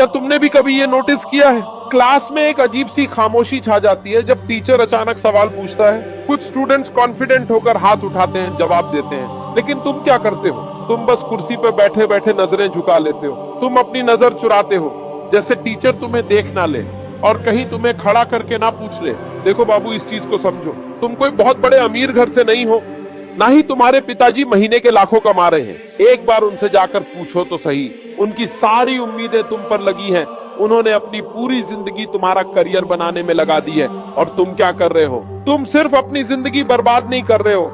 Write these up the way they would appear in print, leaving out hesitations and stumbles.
क्या तुमने भी कभी ये नोटिस किया है, क्लास में एक अजीब सी खामोशी छा जाती है जब टीचर अचानक सवाल पूछता है। कुछ स्टूडेंट्स कॉन्फिडेंट होकर हाथ उठाते हैं, जवाब देते हैं, लेकिन तुम क्या करते हो? तुम बस कुर्सी पर बैठे बैठे नजरें झुका लेते हो। तुम अपनी नजर चुराते हो, जैसे टीचर तुम्हें देख ना ले और कहीं तुम्हें खड़ा करके ना पूछ ले, देखो बाबू इस चीज को समझो, तुम कोई बहुत बड़े अमीर घर से नहीं हो, ना ही तुम्हारे पिताजी महीने के लाखों कमा रहे हैं। एक बार उनसे जाकर पूछो तो सही, उनकी सारी उम्मीदें तुम पर लगी हैं, उन्होंने अपनी पूरी जिंदगी तुम्हारा करियर बनाने में लगा दी है और तुम क्या कर रहे हो? तुम सिर्फ अपनी जिंदगी बर्बाद नहीं कर रहे हो,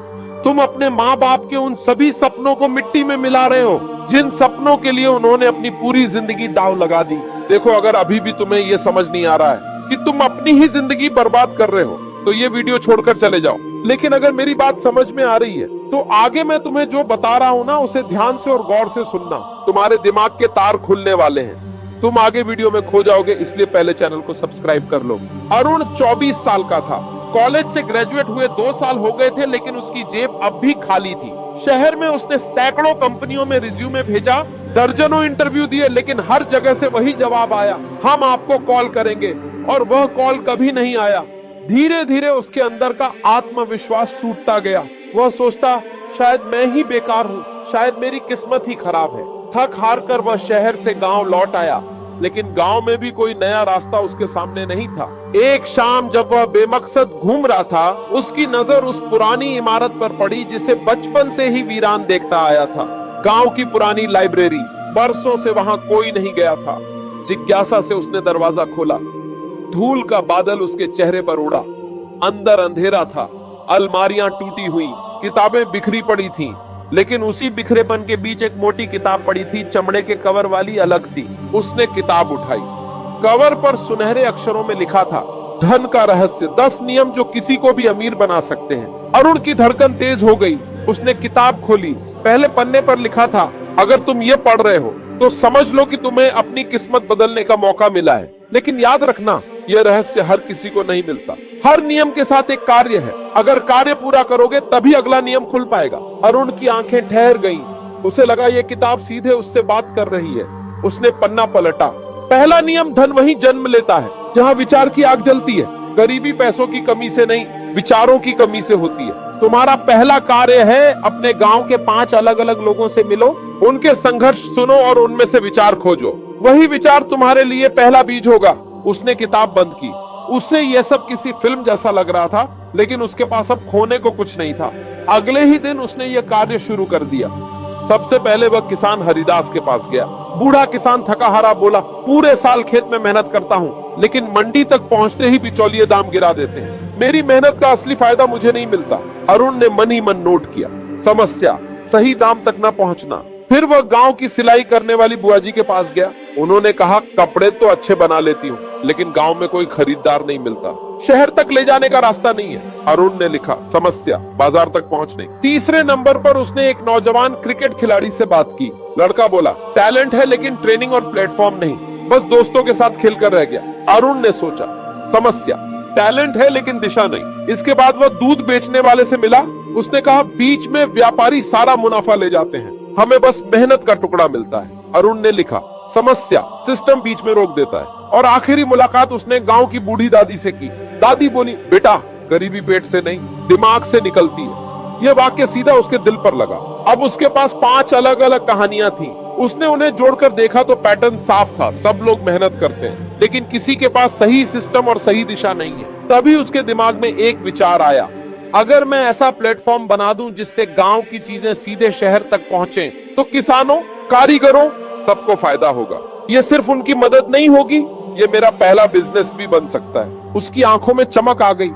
तुम अपने माँ बाप के उन सभी सपनों को मिट्टी में मिला रहे हो जिन सपनों के लिए उन्होंने अपनी पूरी जिंदगी दांव लगा दी। देखो, अगर अभी भी तुम्हें ये समझ नहीं आ रहा है कि तुम अपनी ही जिंदगी बर्बाद कर रहे हो तो ये वीडियो छोड़कर चले जाओ। लेकिन अगर मेरी बात समझ में आ रही है तो आगे मैं तुम्हें जो बता रहा हूँ ना, उसे ध्यान से और गौर से सुनना। तुम्हारे दिमाग के तार खुलने वाले हैं, तुम आगे वीडियो में खो जाओगे, इसलिए पहले चैनल को सब्सक्राइब कर लो। अरुण 24 साल का था, कॉलेज से ग्रेजुएट हुए 2 साल हो गए थे, लेकिन उसकी जेब अब भी खाली थी। शहर में उसने सैकड़ों कंपनियों में रिज्यूमे भेजा, दर्जनों इंटरव्यू दिए, लेकिन हर जगह से वही जवाब आया, हम आपको कॉल करेंगे, और वह कॉल कभी नहीं आया। धीरे धीरे उसके अंदर का आत्मविश्वास टूटता गया। वह सोचता, शायद मैं ही बेकार हूँ, शायद मेरी किस्मत ही खराब है। थक हार कर वह शहर से गांव लौट आया, लेकिन गांव में भी कोई नया रास्ता उसके सामने नहीं था। एक शाम जब वह बेमकसद घूम रहा था, उसकी नजर उस पुरानी इमारत पर पड़ी जिसे बचपन से ही वीरान देखता आया था। गांव की पुरानी लाइब्रेरी, बरसों से वहां कोई नहीं गया था। जिज्ञासा से उसने दरवाजा खोला। धूल का बादल उसके चेहरे पर उड़ा। अंदर अंधेरा था, अलमारियां टूटी हुई, किताबें बिखरी पड़ी थीं, लेकिन उसी बिखरेपन के बीच एक मोटी किताब पड़ी थी, चमड़े के कवर वाली, अलग सी। उसने किताब उठाई। कवर पर सुनहरे अक्षरों में लिखा था, धन का रहस्य, 10 नियम जो किसी को भी अमीर बना सकते हैं। अरुण की धड़कन तेज हो गई। उसने किताब खोली। पहले पन्ने पर लिखा था, अगर तुम ये पढ़ रहे हो तो समझ लो कि तुम्हें अपनी किस्मत बदलने का मौका मिला है, लेकिन याद रखना, यह रहस्य हर किसी को नहीं मिलता। हर नियम के साथ एक कार्य है, अगर कार्य पूरा करोगे तभी अगला नियम खुल पाएगा। अरुण की आंखें ठहर गईं। उसे लगा ये किताब सीधे उससे बात कर रही है। उसने पन्ना पलटा। पहला नियम, धन वहीं जन्म लेता है जहां विचार की आग जलती है। गरीबी पैसों की कमी से नहीं, विचारों की कमी से होती है। तुम्हारा पहला कार्य है, अपने गांव के 5 अलग अलग लोगों से मिलो, उनके संघर्ष सुनो और उनमें से विचार खोजो। वही विचार तुम्हारे लिए पहला बीज होगा। उसने किताब बंद की। उससे यह सब किसी फिल्म जैसा लग रहा था, लेकिन उसके पास अब खोने को कुछ नहीं था। अगले ही दिन उसने यह कार्य शुरू कर दिया। सबसे पहले वह किसान हरिदास के पास गया। बूढ़ा किसान थका हारा बोला, पूरे साल खेत में मेहनत करता हूँ, लेकिन मंडी तक पहुँचते ही बिचौलिए दाम गिरा देते हैं। मेरी मेहनत का असली फायदा मुझे नहीं मिलता। अरुण ने मन ही मन नोट किया, समस्या, सही दाम तक न पहुँचना। फिर वह गांव की सिलाई करने वाली बुआ जी के पास गया। उन्होंने कहा, कपड़े तो अच्छे बना लेती हूँ, लेकिन गांव में कोई खरीदार नहीं मिलता, शहर तक ले जाने का रास्ता नहीं है। अरुण ने लिखा, समस्या, बाजार तक पहुँचने। तीसरे नंबर पर उसने एक नौजवान क्रिकेट खिलाड़ी से बात की। लड़का बोला, टैलेंट है लेकिन ट्रेनिंग और प्लेटफॉर्म नहीं, बस दोस्तों के साथ खेलकर रह गया। अरुण ने सोचा, समस्या, टैलेंट है लेकिन दिशा नहीं। इसके बाद वह दूध बेचने वाले से मिला। उसने कहा, बीच में व्यापारी सारा मुनाफा ले जाते हैं, हमें बस मेहनत का टुकड़ा मिलता है। अरुण ने लिखा, समस्या, सिस्टम बीच में रोक देता है। और आखिरी मुलाकात उसने गांव की बूढ़ी दादी से की। दादी बोली, बेटा, गरीबी पेट से नहीं, दिमाग से निकलती है। यह वाक्य सीधा उसके दिल पर लगा। अब उसके पास 5 अलग अलग कहानियां थी। उसने उन्हें जोड़कर देखा तो पैटर्न साफ था, सब लोग मेहनत करते हैं, लेकिन किसी के पास सही सिस्टम और सही दिशा नहीं है। तभी उसके दिमाग में एक विचार आया, अगर मैं ऐसा प्लेटफॉर्म बना दूं जिससे गांव की चीजें सीधे शहर तक पहुंचे, तो किसानों, कारीगरों, सबको फायदा होगा। ये सिर्फ उनकी मदद नहीं होगी, ये मेरा पहला बिजनेस भी बन सकता है। उसकी आंखों में चमक आ गई।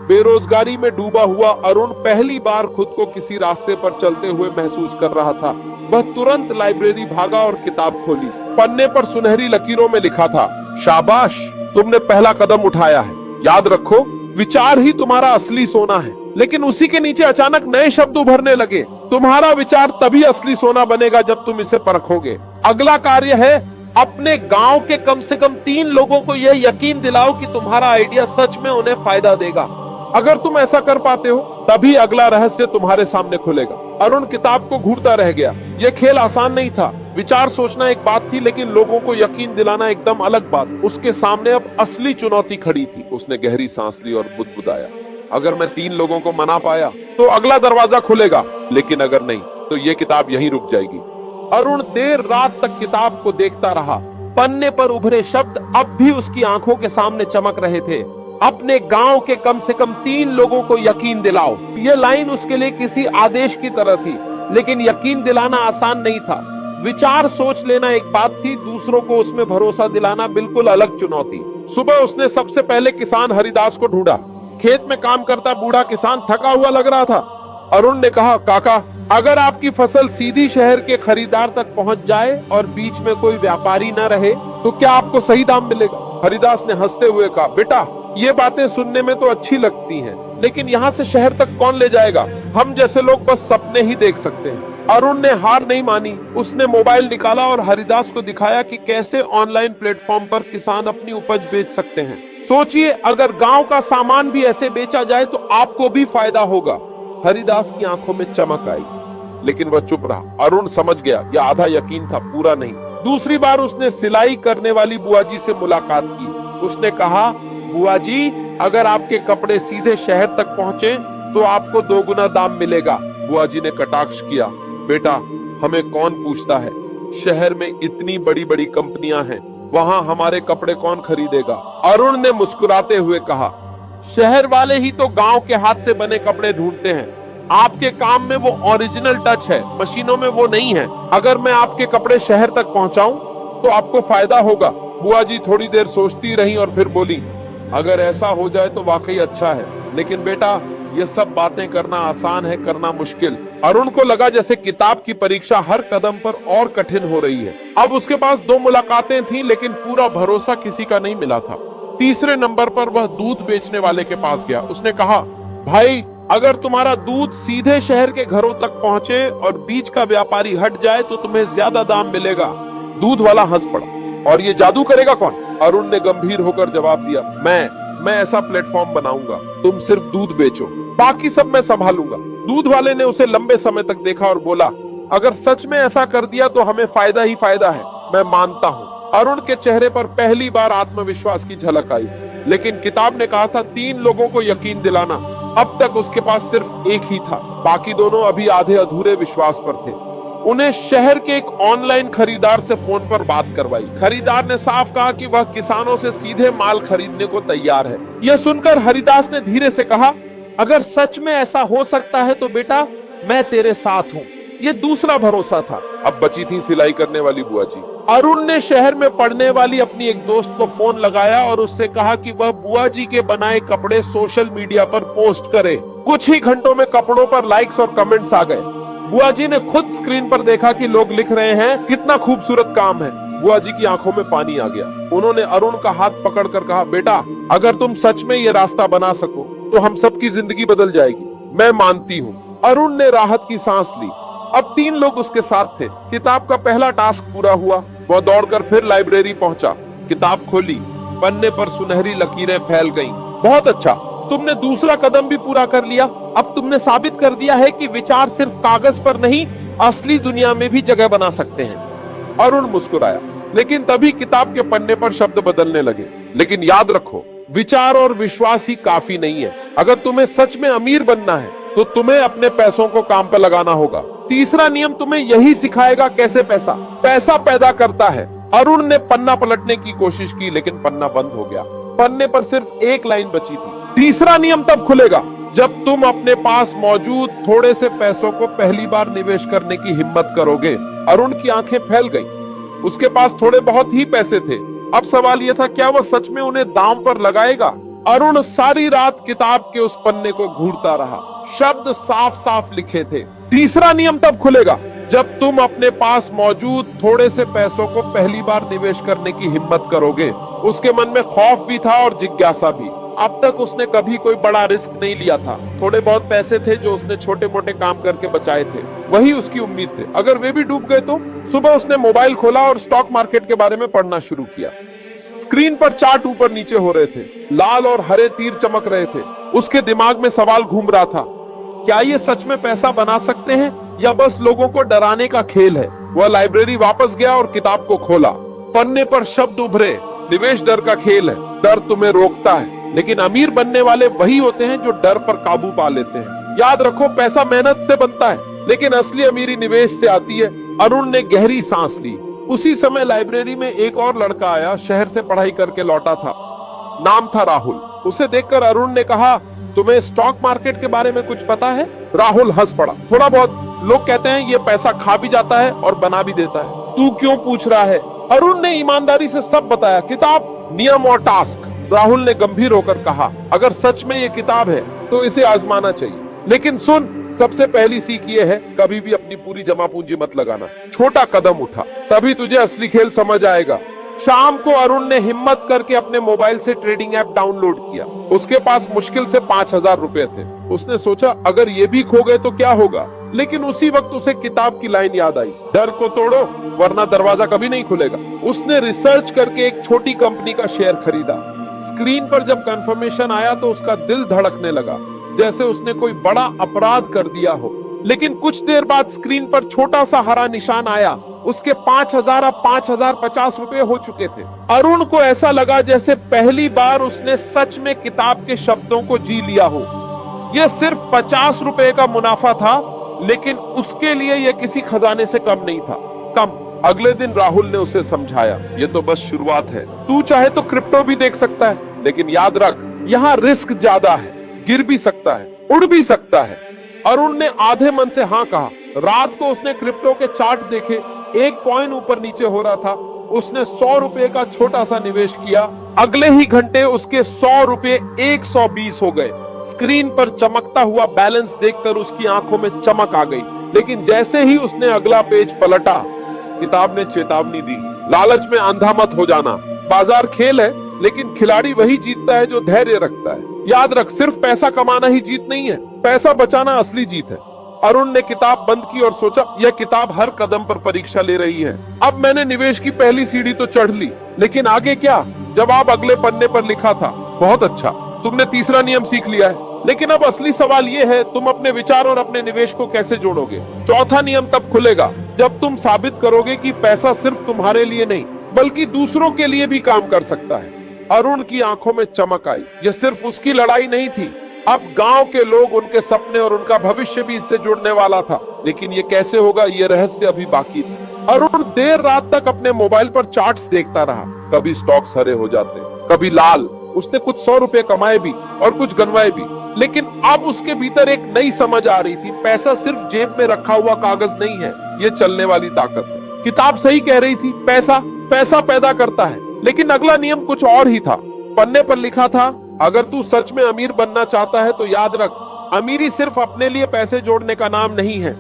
बेरोजगारी में डूबा हुआ अरुण पहली बार खुद को किसी रास्ते पर चलते हुए महसूस कर रहा था। वह तुरंत लाइब्रेरी भागा और किताब खोली। पन्ने पर सुनहरी लकीरों में लिखा था, शाबाश, तुमने पहला कदम उठाया है। याद रखो, विचार ही तुम्हारा असली सोना है। लेकिन उसी के नीचे अचानक नए शब्द उभरने लगे, तुम्हारा विचार तभी असली सोना बनेगा जब तुम इसे परखोगे। अगला कार्य है, अपने गांव के कम से कम 3 लोगों को यह यकीन दिलाओ कि तुम्हारा आइडिया सच में उन्हें फायदा देगा। अगर तुम ऐसा कर पाते हो, तभी अगला रहस्य तुम्हारे सामने खुलेगा। अरुण किताब को घूरता रह गया। यह खेल आसान नहीं था, विचार सोचना एक बात थी, लेकिन लोगों को यकीन दिलाना एकदम अलग बात। उसके सामने अब असली चुनौती खड़ी थी। उसने गहरी सांस ली और बुदबुदाया, अगर मैं 3 लोगों को मना पाया तो अगला दरवाजा खुलेगा, लेकिन अगर नहीं तो ये किताब यहीं रुक जाएगी। अरुण देर रात तक किताब को देखता रहा। पन्ने पर उभरे शब्द अब भी उसकी आंखों के सामने चमक रहे थे। अपने गांव के कम से कम 3 लोगों को यकीन दिलाओ। यह लाइन उसके लिए किसी आदेश की तरह थी, लेकिन यकीन दिलाना आसान नहीं था। विचार सोच लेना एक बात थी, दूसरों को उसमें भरोसा दिलाना बिल्कुल अलग चुनौती। सुबह उसने सबसे पहले किसान हरिदास को ढूंढा। खेत में काम करता बूढ़ा किसान थका हुआ लग रहा था। अरुण ने कहा, काका, अगर आपकी फसल सीधी शहर के खरीदार तक पहुंच जाए और बीच में कोई व्यापारी न रहे तो क्या आपको सही दाम मिलेगा? हरिदास ने हंसते हुए कहा, बेटा, ये बातें सुनने में तो अच्छी लगती हैं, लेकिन यहाँ से शहर तक कौन ले जाएगा? हम जैसे लोग बस सपने ही देख सकते हैं। अरुण ने हार नहीं मानी। उसने मोबाइल निकाला और हरिदास को दिखाया कि कैसे ऑनलाइन प्लेटफॉर्म पर किसान अपनी उपज बेच सकते हैं। सोचिए, अगर गांव का सामान भी ऐसे बेचा जाए तो आपको भी फायदा होगा। हरिदास की आंखों में चमक आई, लेकिन वह चुप रहा। अरुण समझ गया, यह आधा यकीन था, पूरा नहीं। दूसरी बार उसने सिलाई करने वाली बुआ जी से मुलाकात की। उसने कहा, बुआ जी, अगर आपके कपड़े सीधे शहर तक पहुंचे तो आपको 2 गुना दाम मिलेगा। बुआ जी ने कटाक्ष किया, बेटा, हमें कौन पूछता है? शहर में इतनी बड़ी बड़ी कंपनियां हैं, वहां हमारे कपड़े कौन खरीदेगा? अरुण ने मुस्कुराते हुए कहा, शहर वाले ही तो गांव के हाथ से बने कपड़े ढूंढते हैं। आपके काम में वो ओरिजिनल टच है, मशीनों में वो नहीं है। अगर मैं आपके कपड़े शहर तक पहुंचाऊं तो आपको फायदा होगा। बुआ जी थोड़ी देर सोचती रही और फिर बोली, अगर ऐसा हो जाए तो वाकई अच्छा है, लेकिन बेटा, ये सब बातें करना आसान है, करना मुश्किल। अरुण को लगा जैसे किताब की परीक्षा हर कदम पर और कठिन हो रही है। अब उसके पास 2 मुलाकातें थीं, लेकिन पूरा भरोसा किसी का नहीं मिला था। तीसरे नंबर पर वह दूध बेचने वाले के पास गया। उसने कहा, भाई, अगर तुम्हारा दूध सीधे शहर के घरों तक पहुंचे और बीच का व्यापारी हट जाए तो तुम्हें ज्यादा दाम मिलेगा। दूध वाला हंस पड़ा, और ये जादू करेगा कौन? अरुण ने गंभीर होकर जवाब दिया, मैं ऐसा प्लेटफॉर्म बनाऊंगा, तुम सिर्फ दूध बेचो, बाकी सब मैं संभालूंगा। दूध वाले ने उसे लंबे समय तक देखा और बोला, अगर सच में ऐसा कर दिया तो हमें फायदा ही फायदा है, मैं मानता हूँ। अरुण के चेहरे पर पहली बार आत्मविश्वास की झलक आई, लेकिन किताब ने कहा था 3 लोगों को यकीन दिलाना। अब तक उसके पास सिर्फ एक ही था, बाकी दोनों अभी आधे अधूरे विश्वास पर थे। उन्हें शहर के एक ऑनलाइन खरीदार से फोन पर बात करवाई। खरीदार ने साफ कहा कि वह किसानों से सीधे माल खरीदने को तैयार है। यह सुनकर हरिदास ने धीरे से कहा, अगर सच में ऐसा हो सकता है तो बेटा, मैं तेरे साथ हूँ। ये दूसरा भरोसा था। अब बची थी सिलाई करने वाली बुआ जी। अरुण ने शहर में पढ़ने वाली अपनी एक दोस्त को फोन लगाया और उससे कहा कि वह बुआ जी के बनाए कपड़े सोशल मीडिया पर पोस्ट करे। कुछ ही घंटों में कपड़ों पर लाइक्स और कमेंट्स आ गए। बुआ जी ने खुद स्क्रीन पर देखा कि लोग लिख रहे हैं, कितना खूबसूरत काम है। बुआ जी की आंखों में पानी आ गया। उन्होंने अरुण का हाथ पकड़कर कहा, बेटा, अगर तुम सच में ये रास्ता बना सको तो हम सबकी जिंदगी बदल जाएगी। मैं मानती हूँ। अरुण ने राहत की सांस ली। अब 3 लोग उसके साथ थे। किताब का पहला टास्क पूरा हुआ। वह दौड़कर फिर लाइब्रेरी पहुंचा, किताब खोली। पन्ने पर सुनहरी लकीरें फैल गईं। बहुत अच्छा, तुमने दूसरा कदम भी पूरा कर लिया। अब तुमने साबित कर दिया है कि विचार सिर्फ कागज पर नहीं, असली दुनिया में भी जगह बना सकते हैं। अरुण मुस्कुराया, लेकिन तभी किताब के पन्ने पर शब्द बदलने लगे। लेकिन याद रखो, विचार और विश्वास ही काफी नहीं है। अगर तुम्हें सच में अमीर बनना है तो तुम्हें अपने पैसों को काम पर लगाना होगा। तीसरा नियम तुम्हें यही सिखाएगा कैसे पैसा पैदा करता है। अरुण ने पन्ना पलटने की कोशिश की, लेकिन पन्ना बंद हो गया। पन्ने पर सिर्फ एक लाइन बची थी। तीसरा नियम तब खुलेगा जब तुम अपने पास मौजूद थोड़े से पैसों को पहली बार निवेश करने की हिम्मत करोगे। अरुण की आंखें फैल गईं। उसके पास थोड़े बहुत ही पैसे थे। अब सवाल यह था, क्या वह सच में उन्हें दांव पर लगाएगा? अरुण सारी रात किताब के उस पन्ने को घूरता रहा। शब्द साफ साफ लिखे थे। तीसरा नियम तब खुलेगा जब तुम अपने पास मौजूद थोड़े से पैसों को पहली बार निवेश करने की हिम्मत करोगे। उसके मन में खौफ भी था और जिज्ञासा भी। अब तक उसने कभी कोई बड़ा रिस्क नहीं लिया था। थोड़े बहुत पैसे थे जो उसने छोटे मोटे काम करके बचाए थे, वही उसकी उम्मीद थे। अगर वे भी डूब गए तो? सुबह उसने मोबाइल खोला और स्टॉक मार्केट के बारे में पढ़ना शुरू किया। स्क्रीन पर चार्ट ऊपर नीचे हो रहे थे, लाल और हरे तीर चमक रहे थे। उसके दिमाग में सवाल घूम रहा था, क्या ये सच में पैसा बना सकते हैं या बस लोगों को डराने का खेल है? वह लाइब्रेरी वापस गया और किताब को खोला। पन्ने पर शब्द उभरे, निवेश डर का खेल है, डर तुम्हें रोकता है, लेकिन अमीर बनने वाले वही होते हैं जो डर पर काबू पा लेते हैं। याद रखो, पैसा मेहनत से बनता है, लेकिन असली अमीरी निवेश से आती है। अरुण ने गहरी सांस ली। उसी समय लाइब्रेरी में एक और लड़का आया, शहर से पढ़ाई करके लौटा था। नाम था राहुल। उसे देखकर अरुण ने कहा, तुम्हें स्टॉक मार्केट के बारे में कुछ पता है? राहुल हंस पड़ा, थोड़ा बहुत। लोग कहते हैं ये पैसा खा भी जाता है और बना भी देता है। तू क्यों पूछ रहा है? अरुण ने ईमानदारी से सब बताया, किताब, नियम और टास्क। राहुल ने गंभीर होकर कहा, अगर सच में ये किताब है तो इसे आजमाना चाहिए, लेकिन सुन, सबसे पहली सीख ये है, कभी भी अपनी पूरी जमा पूंजी मत लगाना। छोटा कदम उठा, तभी तुझे असली खेल समझ आएगा। शाम को अरुण ने हिम्मत करके अपने मोबाइल से ट्रेडिंग ऐप डाउनलोड किया। उसके पास मुश्किल से 5,000 रुपए थे। उसने सोचा, अगर ये भी खो गए तो क्या होगा, लेकिन उसी वक्त उसे किताब की लाइन याद आई, डर को तोड़ो वरना दरवाजा कभी नहीं खुलेगा। उसने रिसर्च करके एक छोटी कंपनी का शेयर खरीदा। स्क्रीन पर जब कंफर्मेशन आया तो उसका दिल धड़कने लगा, जैसे उसने कोई बड़ा अपराध कर दिया हो। लेकिन कुछ देर बाद स्क्रीन पर छोटा सा हरा निशान आया। उसके 5,000 अब 5,050 रुपए हो चुके थे। अरुण को ऐसा लगा जैसे पहली बार उसने सच में किताब के शब्दों को जी लिया हो। यह सिर्फ 50 रुपए का मुनाफा था, लेकिन उसके लिए यह किसी खजाने से कम नहीं था। कम। अगले दिन राहुल ने उसे समझाया, ये तो बस शुरुआत है। तू चाहे तो क्रिप्टो भी देख सकता है, लेकिन याद रख, यहाँ रिस्क ज्यादा है, गिर भी सकता है, उड़ भी सकता है। अरुण ने आधे मन से हाँ कहा। रात को उसने क्रिप्टो के चार्ट देखे। एक कॉइन ऊपर नीचे हो रहा था। उसने 100 रुपए का छोटा सा निवेश किया। अगले ही घंटे उसके 100 रुपए 120 हो गए। स्क्रीन पर चमकता हुआ बैलेंस देखकर उसकी आंखों में चमक आ गई। लेकिन जैसे ही उसने अगला पेज पलटा, किताब ने चेतावनी दी, लालच में अंधा मत हो जाना। बाजार खेल है, लेकिन खिलाड़ी वही जीतता है जो धैर्य रखता है। याद रख, सिर्फ पैसा कमाना ही जीत नहीं है, पैसा बचाना असली जीत है। अरुण ने किताब बंद की और सोचा, यह किताब हर कदम पर परीक्षा ले रही है। अब मैंने निवेश की पहली सीढ़ी तो चढ़ ली, लेकिन आगे क्या? जवाब अगले पन्ने पर लिखा था। बहुत अच्छा, तुमने तीसरा नियम सीख लिया है, लेकिन अब असली सवाल यह है, तुम अपने विचार और अपने निवेश को कैसे जोड़ोगे? चौथा नियम तब खुलेगा जब तुम साबित करोगे कि पैसा सिर्फ तुम्हारे लिए नहीं, बल्कि दूसरों के लिए भी काम कर सकता है। अरुण की आंखों में चमक आई। यह सिर्फ उसकी लड़ाई नहीं थी, अब गांव के लोग, उनके सपने और उनका भविष्य भी इससे जुड़ने वाला था। लेकिन ये कैसे होगा, ये रहस्य अभी बाकी था। अरुण देर रात तक अपने मोबाइल पर चार्ट्स देखता रहा। कभी स्टॉक्स हरे हो जाते, कभी लाल। उसने कुछ 100 रुपए कमाए भी और कुछ गंवाए भी, लेकिन अब उसके भीतर एक नई समझ आ रही थी, पैसा सिर्फ जेब में रखा हुआ कागज नहीं है, ये चलने वाली ताकत है। किताब सही कह रही थी, पैसा पैसा पैदा करता है। लेकिन अगला नियम कुछ और ही था। पन्ने पर लिखा था, अगर तू सच में अमीर बनना चाहता है तो याद रख, अमीरी सिर्फ अपने लिए पैसे जोड़ने का नाम नहीं है।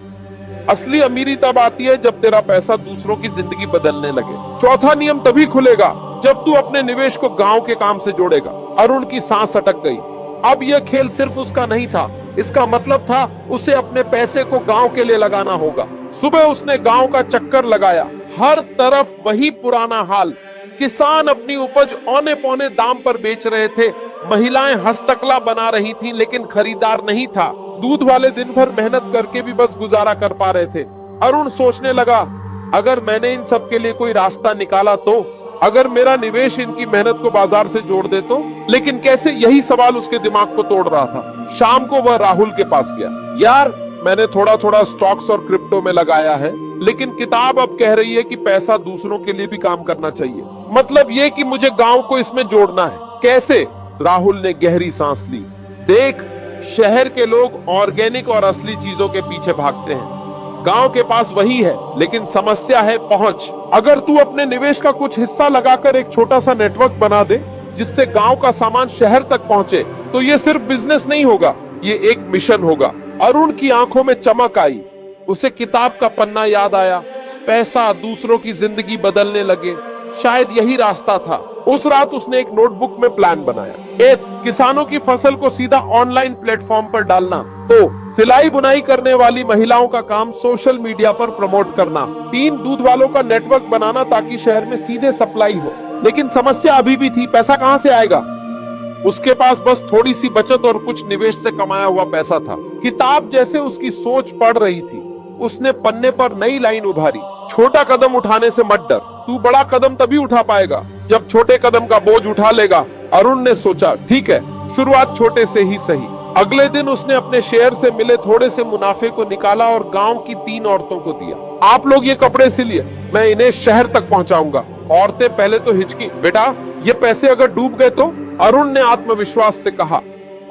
असली अमीरी तब आती है जब तेरा पैसा दूसरों की जिंदगी बदलने लगे। चौथा नियम तभी खुलेगा जब तू अपने निवेश को गांव के काम से जोड़ेगा। अरुण की सांस अटक गई। अब यह खेल सिर्फ उसका नहीं था, इसका मतलब था उसे अपने पैसे को गांव के लिए लगाना होगा। सुबह उसने गांव का चक्कर लगाया। हर तरफ वही पुराना हाल। किसान अपनी उपज औने पौने दाम पर बेच रहे थे। महिलाएं हस्तकला बना रही थीं, लेकिन खरीदार नहीं था। दूध वाले दिन भर मेहनत करके भी बस गुजारा कर पा रहे थे। अरुण सोचने लगा, अगर मैंने इन सब के लिए कोई रास्ता निकाला तो, अगर मेरा निवेश इनकी मेहनत को बाजार से जोड़ दे तो। लेकिन कैसे, यही सवाल उसके दिमाग को तोड़ रहा था। शाम को वह राहुल के पास गया। यार, मैंने थोड़ा थोड़ा स्टॉक्स और क्रिप्टो में लगाया है, लेकिन किताब अब कह रही है कि पैसा दूसरों के लिए भी काम करना चाहिए। मतलब ये कि मुझे गांव को इसमें जोड़ना है। कैसे? राहुल ने गहरी सांस ली। देख, शहर के लोग ऑर्गेनिक और असली चीजों के पीछे भागते हैं। गांव के पास वही है, लेकिन समस्या है पहुंच। अगर तू अपने निवेश का कुछ हिस्सा लगाकर एक छोटा सा नेटवर्क बना दे, जिससे गांव का सामान शहर तक पहुंचे, तो ये सिर्फ बिजनेस नहीं होगा, ये एक मिशन होगा। अरुण की आंखों में चमक आई। उसे किताब का पन्ना याद आया। पैसा दूसरों की जिंदगी बदलने लगे, शायद यही रास्ता था। उस रात उसने एक नोटबुक में प्लान बनाया। 1, किसानों की फसल को सीधा ऑनलाइन प्लेटफॉर्म पर डालना। 2, सिलाई बुनाई करने वाली महिलाओं का काम सोशल मीडिया पर प्रमोट करना। 3, दूध वालों का नेटवर्क बनाना ताकि शहर में सीधे सप्लाई हो। लेकिन समस्या अभी भी थी, पैसा कहां से आएगा? उसके पास बस थोड़ी सी बचत और कुछ निवेश से कमाया हुआ पैसा था। किताब जैसे उसकी सोच पढ़ रही थी। उसने पन्ने पर नई लाइन उभारी। छोटा कदम उठाने से मत डर, तू बड़ा कदम तभी उठा पाएगा जब छोटे कदम का बोझ उठा लेगा। अरुण ने सोचा, ठीक है, शुरुआत छोटे से ही सही। अगले दिन उसने अपने शेयर से मिले थोड़े से मुनाफे को निकाला और गांव की 3 औरतों को दिया। आप लोग ये कपड़े सिलिए, मैं इन्हें शहर तक पहुंचाऊंगा। औरतें पहले तो हिचकी, बेटा ये पैसे अगर डूब गए तो? अरुण ने आत्मविश्वास से कहा,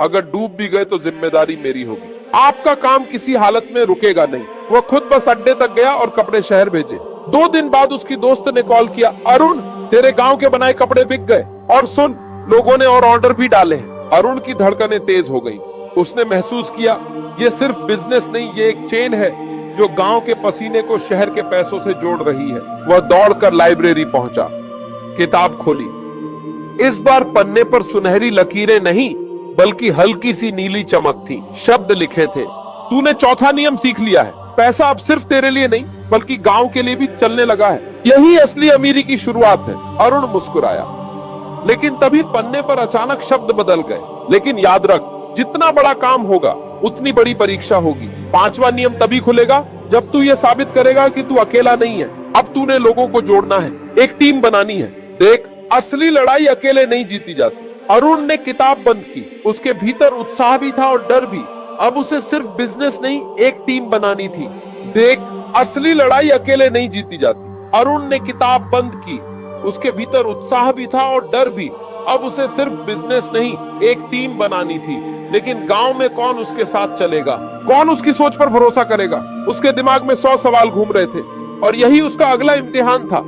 अगर डूब भी गए तो जिम्मेदारी मेरी होगी, आपका काम किसी हालत में रुकेगा नहीं। वो खुद बस अड्डे तक गया और कपड़े शहर भेजे। 2 दिन बाद उसकी दोस्त ने कॉल किया, अरुण तेरे गांव के बनाए कपड़े बिक गए, और सुन लोगों ने और ऑर्डर भी डाले हैं। अरुण की धड़कनें तेज हो गई। उसने महसूस किया ये सिर्फ बिजनेस नहीं, ये एक चेन है जो गांव के पसीने को शहर के पैसों से जोड़ रही है। वह दौड़कर लाइब्रेरी पहुंचा, किताब खोली। इस बार पन्ने पर सुनहरी लकीरें नहीं बल्कि हल्की सी नीली चमक थी। शब्द लिखे थे, तूने चौथा नियम सीख लिया है, पैसा अब सिर्फ तेरे लिए नहीं बल्कि गांव के लिए भी चलने लगा है। यही असली अमीरी की शुरुआत है। अरुण मुस्कुराया, लेकिन तभी पन्ने पर अचानक शब्द बदल गए। लेकिन याद रख, जितना बड़ा काम होगा उतनी बड़ी परीक्षा होगी। 5वां नियम तभी खुलेगा जब तू ये साबित करेगा कि तू अकेला नहीं है। अब तूने लोगों को जोड़ना है, एक टीम बनानी है। देख, असली लड़ाई अकेले नहीं जीती जाती। अरुण ने किताब बंद की। उसके भीतर उत्साह भी था और डर भी। अब उसे सिर्फ बिजनेस नहीं, एक टीम बनानी थी। देख, असली लड़ाई अकेले नहीं जीती जाती। अरुण ने किताब बंद की। उसके भीतर उत्साह भी था और डर भी। अब उसे सिर्फ बिजनेस नहीं, एक टीम बनानी थी। लेकिन गांव में कौन उसके साथ चलेगा? कौन उसकी सोच पर भरोसा करेगा? उसके दिमाग में 100 सवाल घूम रहे थे और यही उसका अगला इम्तिहान था।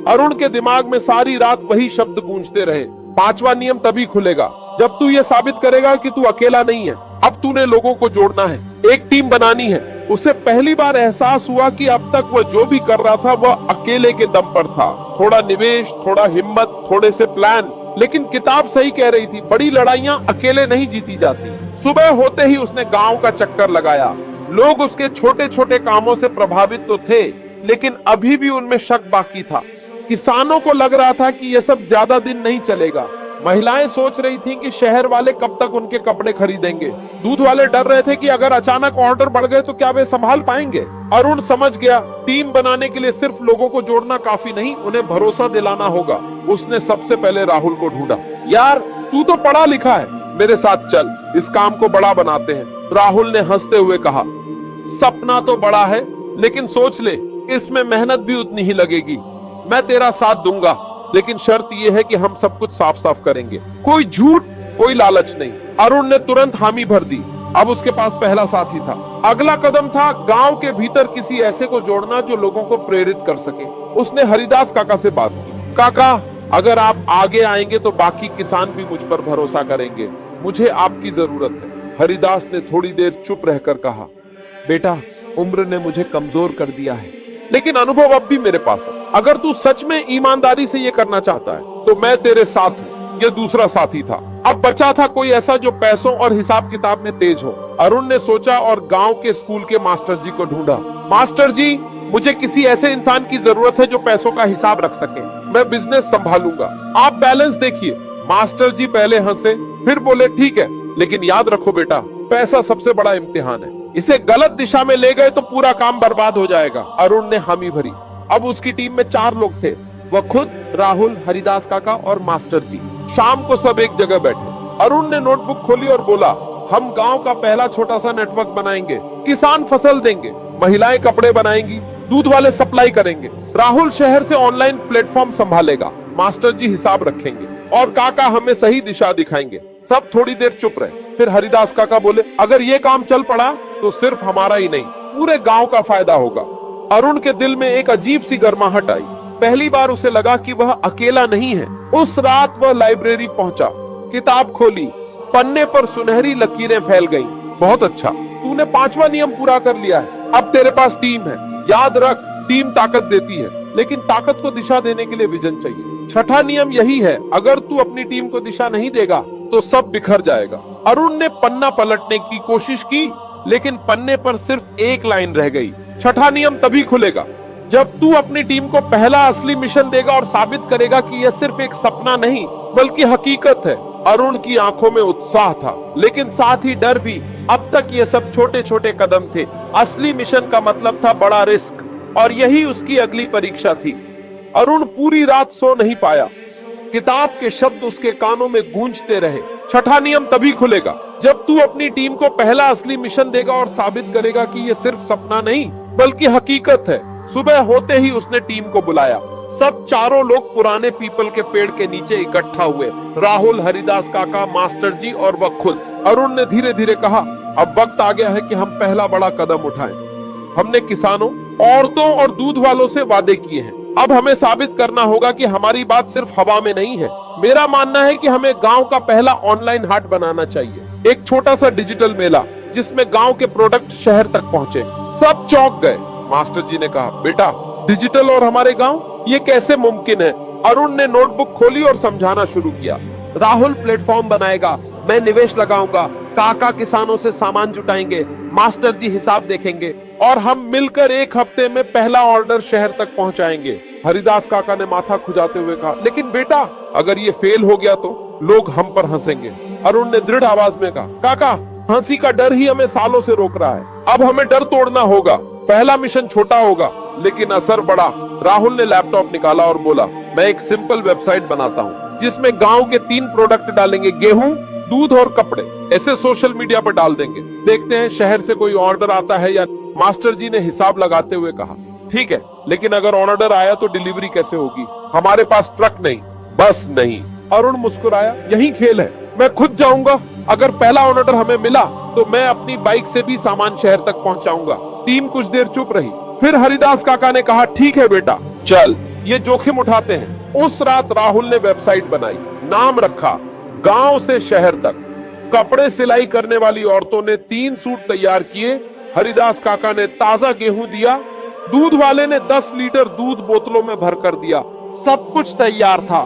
अरुण के दिमाग में सारी रात वही शब्द गूंजते रहे, 5वां नियम तभी खुलेगा जब तू ये साबित करेगा कि तू अकेला नहीं है। अब तूने लोगों को जोड़ना है, एक टीम बनानी है। उसे पहली बार एहसास हुआ कि अब तक वह जो भी कर रहा था वह अकेले के दम पर था। थोड़ा निवेश, थोड़ा हिम्मत, थोड़े से प्लान। लेकिन किताब सही कह रही थी, बड़ी लड़ाइयां अकेले नहीं जीती जाती। सुबह होते ही उसने गांव का चक्कर लगाया। लोग उसके छोटे छोटे कामों से प्रभावित तो थे, लेकिन अभी भी उनमें शक बाकी था। किसानों को लग रहा था कि यह सब ज्यादा दिन नहीं चलेगा। महिलाएं सोच रही थीं कि शहर वाले कब तक उनके कपड़े खरीदेंगे। दूध वाले डर रहे थे कि अगर अचानक ऑर्डर बढ़ गए तो क्या वे संभाल पाएंगे। अरुण समझ गया, टीम बनाने के लिए सिर्फ लोगों को जोड़ना काफी नहीं, उन्हें भरोसा दिलाना होगा। उसने सबसे पहले राहुल को ढूंढा। यार, तू तो पढ़ा लिखा है, मेरे साथ चल, इस काम को बड़ा बनाते हैं। राहुल ने हंसते हुए कहा, सपना तो बड़ा है, लेकिन सोच ले, इसमें मेहनत भी उतनी ही लगेगी। मैं तेरा साथ दूंगा, लेकिन शर्त यह है कि हम सब कुछ साफ साफ करेंगे, कोई झूठ, कोई लालच नहीं। अरुण ने तुरंत हामी भर दी। अब उसके पास पहला साथी था। अगला कदम था गांव के भीतर किसी ऐसे को जोड़ना जो लोगों को प्रेरित कर सके। उसने हरिदास काका से बात की। काका, अगर आप आगे आएंगे तो बाकी किसान भी मुझ पर भरोसा करेंगे, मुझे आपकी जरूरत है। हरिदास ने थोड़ी देर चुप रहकर कहा, बेटा, उम्र ने मुझे कमजोर कर दिया है, लेकिन अनुभव अब भी मेरे पास है। अगर तू सच में ईमानदारी से ये करना चाहता है तो मैं तेरे साथ हूँ। ये दूसरा साथी था। अब बचा था कोई ऐसा जो पैसों और हिसाब किताब में तेज हो। अरुण ने सोचा और गांव के स्कूल के मास्टर जी को ढूंढा। मास्टर जी, मुझे किसी ऐसे इंसान की जरूरत है जो पैसों का हिसाब रख सके। मैं बिजनेस संभालूंगा, आप बैलेंस देखिए। मास्टर जी पहले हंसे, फिर बोले, ठीक है, लेकिन याद रखो बेटा, पैसा सबसे बड़ा इम्तिहान है। इसे गलत दिशा में ले गए तो पूरा काम बर्बाद हो जाएगा। अरुण ने हामी भरी। अब उसकी टीम में 4 लोग थे, वह खुद, राहुल, हरिदास काका और मास्टर जी। शाम को सब एक जगह बैठे। अरुण ने नोटबुक खोली और बोला, हम गांव का पहला छोटा सा नेटवर्क बनाएंगे। किसान फसल देंगे, महिलाएं कपड़े बनाएंगी, दूध वाले सप्लाई करेंगे, राहुल शहर से ऑनलाइन प्लेटफॉर्म संभालेगा, मास्टर जी हिसाब रखेंगे और काका हमें सही दिशा दिखाएंगे। सब थोड़ी देर चुप रहे। फिर हरिदास काका बोले, अगर ये काम चल पड़ा तो सिर्फ हमारा ही नहीं, पूरे गांव का फायदा होगा। अरुण के दिल में एक अजीब सी गर्माहट आई। पहली बार उसे लगा कि वह अकेला नहीं है। उस रात वह लाइब्रेरी पहुंचा, किताब खोली, पन्ने पर सुनहरी लकीरें फैल गईं। बहुत अच्छा, तूने 5वां नियम पूरा कर लिया है। अब तेरे पास टीम है। याद रख, टीम ताकत देती है, लेकिन ताकत को दिशा देने के लिए विजन चाहिए। 6ठा नियम यही है, अगर तू अपनी टीम को दिशा नहीं देगा तो सब बिखर जाएगा। अरुण ने पन्ना पलटने की कोशिश की, लेकिन पन्ने पर सिर्फ एक लाइन रह गई। 6ठा नियम तभी खुलेगा जब तू अपनी टीम को पहला असली मिशन देगा और साबित करेगा कि यह सिर्फ एक सपना नहीं बल्कि हकीकत है। अरुण की आंखों में उत्साह था, लेकिन साथ ही डर भी। अब तक ये सब छोटे छोटे कदम थे, असली मिशन का मतलब था बड़ा रिस्क। और यही उसकी अगली परीक्षा थी। अरुण पूरी रात सो नहीं पाया। किताब के शब्द उसके कानों में गूंजते रहे। छठा नियम तभी खुलेगा जब तू अपनी टीम को पहला असली मिशन देगा और साबित करेगा कि ये सिर्फ सपना नहीं बल्कि हकीकत है। सुबह होते ही उसने टीम को बुलाया। सब चारों लोग पुराने पीपल के पेड़ के नीचे इकट्ठा हुए। राहुल, हरिदास काका, मास्टर जी और वह खुद। अरुण ने धीरे धीरे कहा, अब वक्त आ गया है कि हम पहला बड़ा कदम उठाएं। हमने किसानों, औरतों और दूध वालों से वादे किए हैं। अब हमें साबित करना होगा कि हमारी बात सिर्फ हवा में नहीं है। मेरा मानना है कि हमें गांव का पहला ऑनलाइन हाट बनाना चाहिए। एक छोटा सा डिजिटल मेला जिसमें गांव के प्रोडक्ट शहर तक पहुंचे। सब चौंक गए। मास्टर जी ने कहा, बेटा, डिजिटल और हमारे गांव, ये कैसे मुमकिन है? अरुण ने नोटबुक खोली और समझाना शुरू किया। राहुल प्लेटफॉर्म बनाएगा, मैं निवेश लगाऊंगा, काका किसानों से सामान जुटाएंगे, मास्टर जी हिसाब देखेंगे और हम मिलकर एक हफ्ते में पहला ऑर्डर शहर तक पहुंचाएंगे। हरिदास काका ने माथा खुजाते हुए कहा, लेकिन बेटा, अगर ये फेल हो गया तो लोग हम पर हंसेंगे। अरुण ने दृढ़ आवाज में कहा, काका, हंसी का डर ही हमें सालों से रोक रहा है। अब हमें डर तोड़ना होगा। पहला मिशन छोटा होगा लेकिन असर बड़ा। राहुल ने लैपटॉप निकाला और बोला, मैं एक सिंपल वेबसाइट बनाता हूँ जिसमें गांव के 3 प्रोडक्ट डालेंगे, गेहूं, दूध और कपड़े। ऐसे सोशल मीडिया पर डाल देंगे, देखते हैं शहर से कोई ऑर्डर आता है या। मास्टर जी ने हिसाब लगाते हुए कहा, ठीक है, लेकिन अगर ऑर्डर आया तो डिलीवरी कैसे होगी? हमारे पास ट्रक नहीं, बस नहीं। अरुण मुस्कुराया, यही खेल है, मैं खुद जाऊंगा। अगर पहला ऑर्डर हमें मिला तो मैं अपनी बाइक से भी सामान शहर तक पहुंचाऊंगा। टीम कुछ देर चुप रही। फिर हरिदास काका ने कहा, ठीक है बेटा, चल, ये जोखिम उठाते हैं। उस रात राहुल ने वेबसाइट बनाई, नाम रखा गांव से शहर तक। कपड़े सिलाई करने वाली औरतों ने 3 सूट तैयार किए। हरिदास काका ने ताजा गेहूं दिया। दूध वाले ने 10 लीटर दूध बोतलों में भर कर दिया। सब कुछ तैयार था।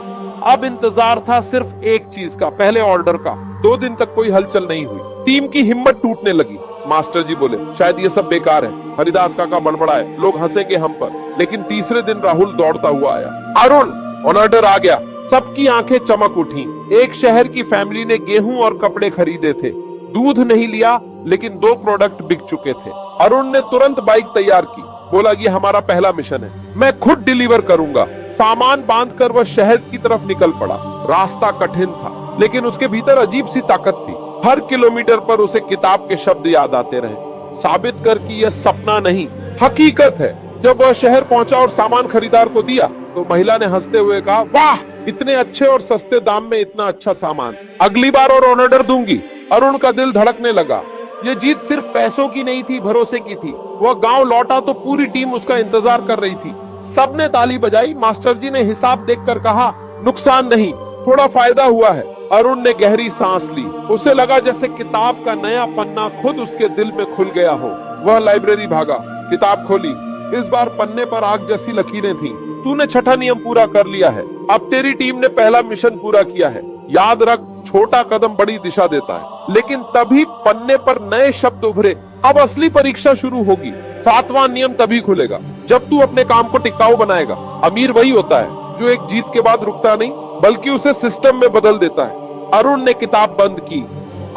अब इंतजार था सिर्फ एक चीज का, पहले ऑर्डर का। 2 दिन तक कोई हलचल नहीं हुई। टीम की हिम्मत टूटने लगी। मास्टर जी बोले, शायद ये सब बेकार है। हरिदास काका बड़बड़ाए, लोग हंसेंगे हम पर। लेकिन तीसरे दिन राहुल दौड़ता हुआ आया। अरुण, ऑर्डर आ गया। सबकी आंखें चमक उठी। एक शहर की फैमिली ने गेहूं और कपड़े खरीदे थे। दूध नहीं लिया, लेकिन 2 प्रोडक्ट बिक चुके थे। अरुण ने तुरंत बाइक तैयार की। बोला, ये हमारा पहला मिशन है, मैं खुद डिलीवर करूंगा। सामान बांधकर वह शहर की तरफ निकल पड़ा। रास्ता कठिन था, लेकिन उसके भीतर अजीब सी ताकत थी। हर किलोमीटर पर उसे किताब के शब्द याद आते रहे, साबित कर कि यह सपना नहीं, हकीकत है। जब वह शहर पहुंचा और सामान खरीदार को दिया तो महिला ने हंसते हुए कहा, वाह, इतने अच्छे और सस्ते दाम में इतना अच्छा सामान, अगली बार और ऑर्डर दूंगी। अरुण का दिल धड़कने लगा। ये जीत सिर्फ पैसों की नहीं थी, भरोसे की थी। वह गांव लौटा तो पूरी टीम उसका इंतजार कर रही थी। सबने ताली बजाई। मास्टर जी ने हिसाब देखकर कहा, नुकसान नहीं, थोड़ा फायदा हुआ है। अरुण ने गहरी सांस ली। उसे लगा जैसे किताब का नया पन्ना खुद उसके दिल में खुल गया हो। वह लाइब्रेरी भागा, किताब खोली। इस बार पन्ने पर आग जैसी लकीरें थीं। तूने छठा नियम पूरा कर लिया है। अब तेरी टीम ने पहला मिशन पूरा किया है। याद रख, छोटा कदम बड़ी दिशा देता है। लेकिन तभी पन्ने पर नए शब्द उभरे। अब असली परीक्षा शुरू होगी। 7वां नियम तभी खुलेगा जब तू अपने काम को टिकाऊ बनाएगा। अमीर वही होता है जो एक जीत के बाद रुकता नहीं, बल्कि उसे सिस्टम में बदल देता है। अरुण ने किताब बंद की।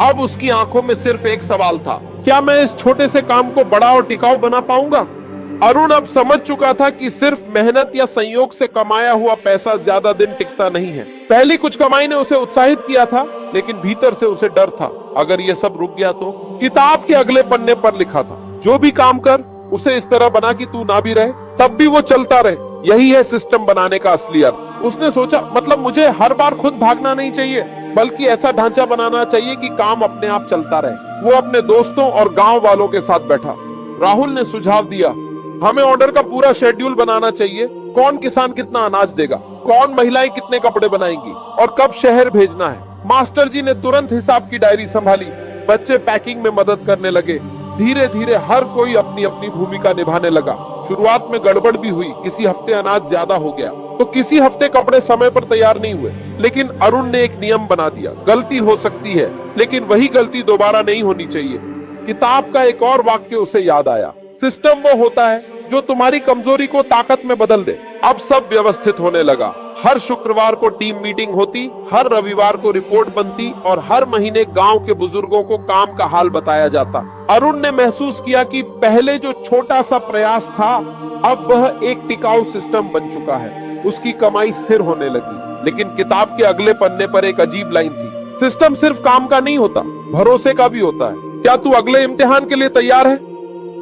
अब उसकी आंखों में सिर्फ एक सवाल था, क्या मैं इस छोटे से काम को बड़ा और टिकाऊ बना पाऊंगा? अरुण अब समझ चुका था कि सिर्फ मेहनत या संयोग से कमाया हुआ पैसा ज्यादा दिन टिकता नहीं है। पहली कुछ कमाई ने उसे उत्साहित किया था, लेकिन भीतर से उसे डर था, अगर ये सब रुक गया तो। किताब के अगले पन्ने पर लिखा था, जो भी काम कर उसे इस तरह बना कि तू ना भी रहे तब भी वो चलता रहे। यही है सिस्टम बनाने का असली अर्थ। उसने सोचा, मतलब मुझे हर बार खुद भागना नहीं चाहिए, बल्कि ऐसा ढांचा बनाना चाहिए कि काम अपने आप चलता रहे। वो अपने दोस्तों और गांव वालों के साथ बैठा। राहुल ने सुझाव दिया, हमें ऑर्डर का पूरा शेड्यूल बनाना चाहिए। कौन किसान कितना अनाज देगा, कौन महिलाएं कितने कपड़े बनाएंगी और कब शहर भेजना है। मास्टर जी ने तुरंत हिसाब की डायरी संभाली। बच्चे पैकिंग में मदद करने लगे। धीरे धीरे हर कोई अपनी अपनी भूमिका निभाने लगा। शुरुआत में गड़बड़ भी हुई, किसी हफ्ते अनाज ज्यादा हो गया तो किसी हफ्ते कपड़े समय पर तैयार नहीं हुए। लेकिन अरुण ने एक नियम बना दिया, गलती हो सकती है लेकिन वही गलती दोबारा नहीं होनी चाहिए। किताब का एक और वाक्य उसे याद आया, सिस्टम वो होता है जो तुम्हारी कमजोरी को ताकत में बदल दे। अब सब व्यवस्थित होने लगा। हर शुक्रवार को टीम मीटिंग होती, हर रविवार को रिपोर्ट बनती और हर महीने गांव के बुजुर्गों को काम का हाल बताया जाता। अरुण ने महसूस किया कि पहले जो छोटा सा प्रयास था, अब वह एक टिकाऊ सिस्टम बन चुका है। उसकी कमाई स्थिर होने लगी। लेकिन किताब के अगले पन्ने पर एक अजीब लाइन थी, सिस्टम सिर्फ काम का नहीं होता, भरोसे का भी होता है। क्या तू अगले इम्तिहान के लिए तैयार है?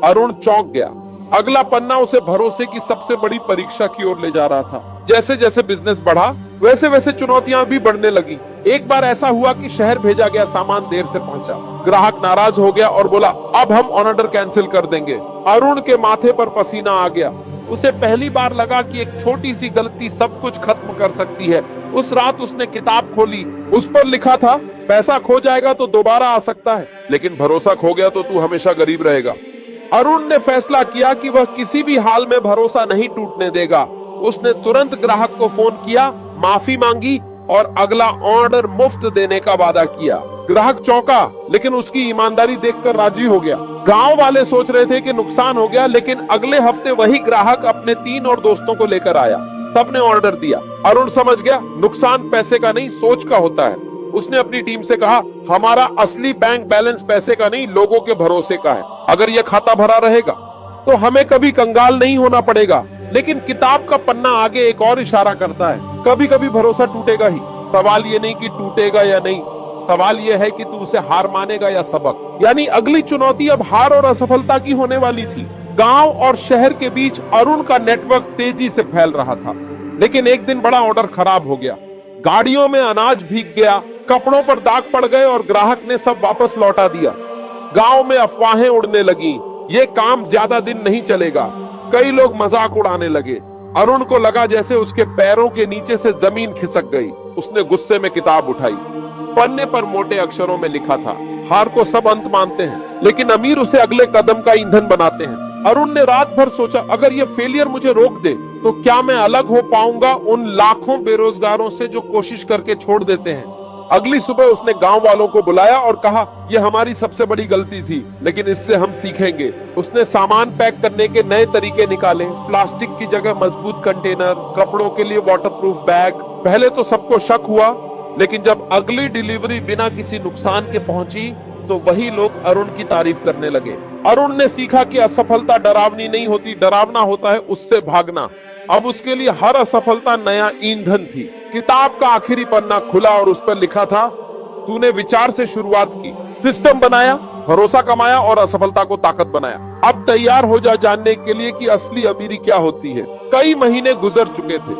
अरुण चौंक गया। अगला पन्ना उसे भरोसे की सबसे बड़ी परीक्षा की ओर ले जा रहा था। जैसे जैसे बिजनेस बढ़ा, वैसे वैसे चुनौतियां भी बढ़ने लगी। एक बार ऐसा हुआ कि शहर भेजा गया सामान देर से पहुंचा। ग्राहक नाराज हो गया और बोला, अब हम ऑर्डर कैंसिल कर देंगे। अरुण के माथे पर पसीना आ गया। उसे पहली बार लगा कि एक छोटी सी गलती सब कुछ खत्म कर सकती है। उस रात उसने किताब खोली। उस पर लिखा था, पैसा खो जाएगा तो दोबारा आ सकता है, लेकिन भरोसा खो गया तो तू हमेशा गरीब रहेगा। अरुण ने फैसला किया कि वह किसी भी हाल में भरोसा नहीं टूटने देगा। उसने तुरंत ग्राहक को फोन किया, माफी मांगी और अगला ऑर्डर मुफ्त देने का वादा किया। ग्राहक चौंका, लेकिन उसकी ईमानदारी देखकर राजी हो गया। गांव वाले सोच रहे थे कि नुकसान हो गया, लेकिन अगले हफ्ते वही ग्राहक अपने 3 और दोस्तों को लेकर आया। सबने ऑर्डर दिया। अरुण समझ गया, नुकसान पैसे का नहीं, सोच का होता है। उसने अपनी टीम से कहा, हमारा असली बैंक बैलेंस पैसे का नहीं, लोगों के भरोसे का है। अगर यह खाता भरा रहेगा तो हमें कभी कंगाल नहीं होना पड़ेगा। लेकिन किताब का पन्ना आगे एक और इशारा करता है, कभी कभी भरोसा टूटेगा ही। सवाल ये नहीं कि टूटेगा या नहीं, सवाल यह है कि तू उसे हार मानेगा या सबक। यानी अगली चुनौती अब हार और असफलता की होने वाली थी। गांव और शहर के बीच अरुण का नेटवर्क तेजी से फैल रहा था। लेकिन एक दिन बड़ा ऑर्डर खराब हो गया। गाड़ियों में अनाज भीग गया, कपड़ों पर दाग पड़ गए और ग्राहक ने सब वापस लौटा दिया। गांव में अफवाहें उड़ने लगी, ये काम ज्यादा दिन नहीं चलेगा। कई लोग मजाक उड़ाने लगे। अरुण को लगा जैसे उसके पैरों के नीचे से जमीन खिसक गई। उसने गुस्से में किताब उठाई। पन्ने पर मोटे अक्षरों में लिखा था, हार को सब अंत मानते हैं, लेकिन अमीर उसे अगले कदम का ईंधन बनाते हैं। अरुण ने रात भर सोचा, अगर ये फेलियर मुझे रोक दे तो क्या मैं अलग हो पाऊंगा उन लाखों बेरोजगारों से जो कोशिश करके छोड़ देते हैं। अगली सुबह उसने गांव वालों को बुलाया और कहा, यह हमारी सबसे बड़ी गलती थी, लेकिन इससे हम सीखेंगे। उसने सामान पैक करने के नए तरीके निकाले, प्लास्टिक की जगह मजबूत कंटेनर, कपड़ों के लिए वाटरप्रूफ बैग। पहले तो सबको शक हुआ, लेकिन जब अगली डिलीवरी बिना किसी नुकसान के पहुंची तो वही लोग अरुण की तारीफ करने लगे। अरुण ने सीखा कि असफलता डरावनी नहीं होती, डरावना होता है उससे भागना। अब उसके लिए हर असफलता नया ईंधन थी। किताब का आखिरी पन्ना खुला और उस पर लिखा था, तूने विचार से शुरुआत की, सिस्टम बनाया, भरोसा कमाया और असफलता को ताकत बनाया। अब तैयार हो जा जानने के लिए कि असली अमीरी क्या होती है। कई महीने गुजर चुके थे।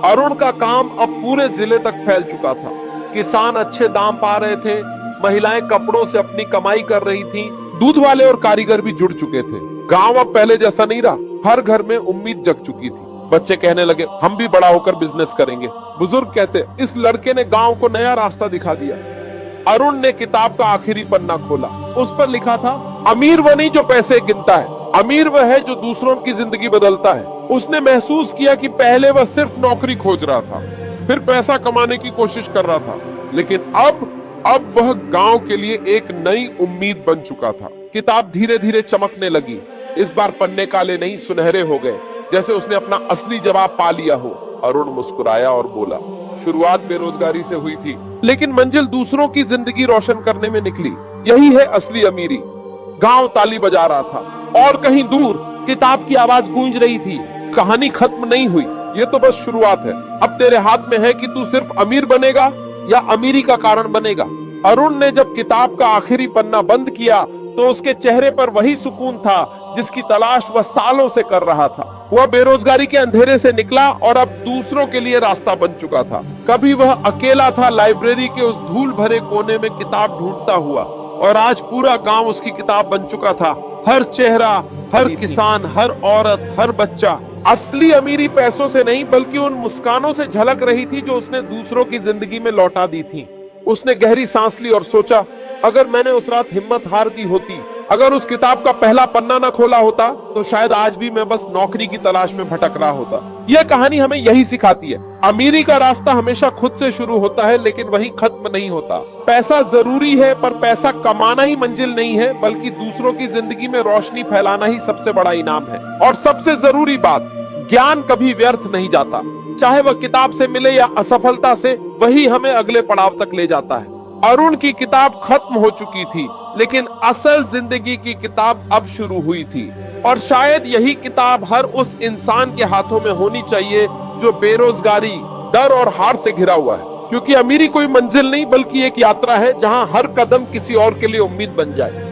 अरुण का काम अब पूरे जिले तक फैल चुका था। किसान अच्छे दाम पा रहे थे, महिलाएं कपड़ों से अपनी कमाई कर रही थी, दूध वाले और कारीगर भी जुड़ चुके थे। गांव अब पहले जैसा नहीं रहा, हर घर में उम्मीद जग चुकी थी। बच्चे कहने लगे, हम भी बड़ा होकर बिजनेस करेंगे। बुजुर्ग कहते, इस लड़के ने गांव को नया रास्ता दिखा दिया। अरुण ने किताब का आखिरी पन्ना खोला। उस पर लिखा था, अमीर वह नहीं जो पैसे गिनता है, अमीर वह है जो दूसरों की जिंदगी बदलता है। उसने महसूस किया कि पहले वह सिर्फ नौकरी खोज रहा था, फिर पैसा कमाने की कोशिश कर रहा था, लेकिन अब वह गांव के लिए एक नई उम्मीद बन चुका था। किताब धीरे धीरे चमकने लगी। इस बार पन्ने काले नहीं, सुनहरे हो गए, जैसे उसने अपना असली जवाब पा लिया हो। अरुण मुस्कुराया और बोला, शुरुआत बेरोजगारी से हुई थी, लेकिन मंजिल दूसरों की जिंदगी रोशन करने में निकली। यही है असली अमीरी। गांव ताली बजा रहा था और कहीं दूर किताब की आवाज गूंज रही थी, कहानी खत्म नहीं हुई, ये तो बस शुरुआत है। अब तेरे हाथ में है कि तू सिर्फ अमीर बनेगा या अमीरी का कारण बनेगा। अरुण ने जब किताब का आखिरी पन्ना बंद किया तो उसके चेहरे पर वही सुकून था जिसकी तलाश वह सालों से कर रहा था। वह बेरोजगारी के अंधेरे से निकला और अब दूसरों के लिए रास्ता बन चुका था। कभी वह अकेला था लाइब्रेरी के उस धूल भरे कोने में किताब ढूंढता हुआ, और आज पूरा गांव उसकी किताब बन चुका था। हर चेहरा, हर किसान, हर औरत, हर बच्चा। असली अमीरी पैसों से नहीं बल्कि उन मुस्कानों से झलक रही थी जो उसने दूसरों की जिंदगी में लौटा दी थी। उसने गहरी सांस ली और सोचा, अगर मैंने उस रात हिम्मत हार दी होती, अगर उस किताब का पहला पन्ना न खोला होता, तो शायद आज भी मैं बस नौकरी की तलाश में भटक रहा होता। यह कहानी हमें यही सिखाती है, अमीरी का रास्ता हमेशा खुद से शुरू होता है, लेकिन वही खत्म नहीं होता। पैसा जरूरी है, पर पैसा कमाना ही मंजिल नहीं है, बल्कि दूसरों की जिंदगी में रोशनी फैलाना ही सबसे बड़ा इनाम है। और सबसे जरूरी बात, ज्ञान कभी व्यर्थ नहीं जाता, चाहे वह किताब से मिले या असफलता से, वही हमें अगले पड़ाव तक ले जाता है। अरुण की किताब खत्म हो चुकी थी, लेकिन असल जिंदगी की किताब अब शुरू हुई थी, और शायद यही किताब हर उस इंसान के हाथों में होनी चाहिए जो बेरोजगारी, डर और हार से घिरा हुआ है। क्योंकि अमीरी कोई मंजिल नहीं, बल्कि एक यात्रा है जहां हर कदम किसी और के लिए उम्मीद बन जाए।